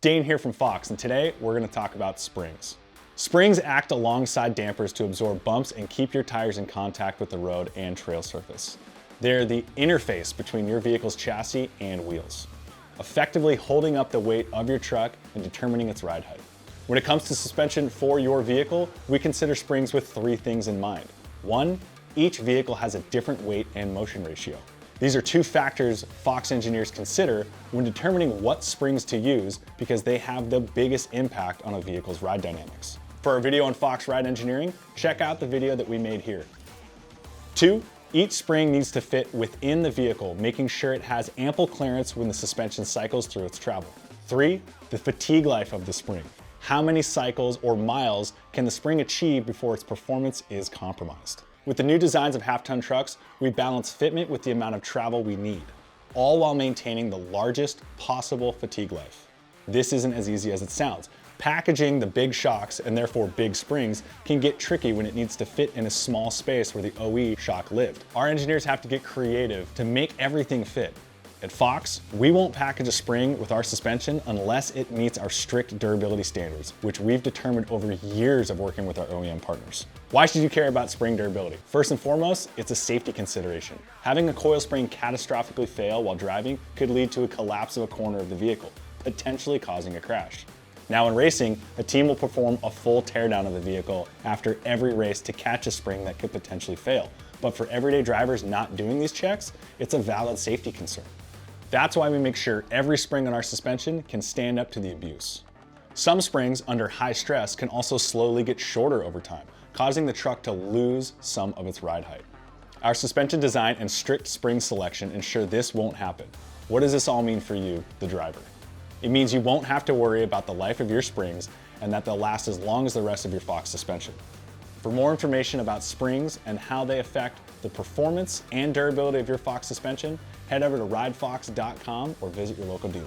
Dane here from Fox, and today we're going to talk about springs. Springs act alongside dampers to absorb bumps and keep your tires in contact with the road and trail surface. They're the interface between your vehicle's chassis and wheels, effectively holding up the weight of your truck and determining its ride height. When it comes to suspension for your vehicle, we consider springs with three things in mind. One, each vehicle has a different weight and motion ratio. These are two factors Fox engineers consider when determining what springs to use because they have the biggest impact on a vehicle's ride dynamics. For our video on Fox ride engineering, check out the video that we made here. Two, each spring needs to fit within the vehicle, making sure it has ample clearance when the suspension cycles through its travel. Three, the fatigue life of the spring. How many cycles or miles can the spring achieve before its performance is compromised? With the new designs of half-ton trucks, we balance fitment with the amount of travel we need, all while maintaining the largest possible fatigue life. This isn't as easy as it sounds. Packaging the big shocks and therefore big springs can get tricky when it needs to fit in a small space where the OE shock lived. Our engineers have to get creative to make everything fit. At Fox, we won't package a spring with our suspension unless it meets our strict durability standards, which we've determined over years of working with our OEM partners. Why should you care about spring durability? First and foremost, it's a safety consideration. Having a coil spring catastrophically fail while driving could lead to a collapse of a corner of the vehicle, potentially causing a crash. Now in racing, a team will perform a full teardown of the vehicle after every race to catch a spring that could potentially fail. But for everyday drivers not doing these checks, it's a valid safety concern. That's why we make sure every spring on our suspension can stand up to the abuse. Some springs under high stress can also slowly get shorter over time, causing the truck to lose some of its ride height. Our suspension design and strict spring selection ensure this won't happen. What does this all mean for you, the driver? It means you won't have to worry about the life of your springs and that they'll last as long as the rest of your Fox suspension. For more information about springs and how they affect the performance and durability of your Fox suspension, head over to ridefox.com or visit your local dealer.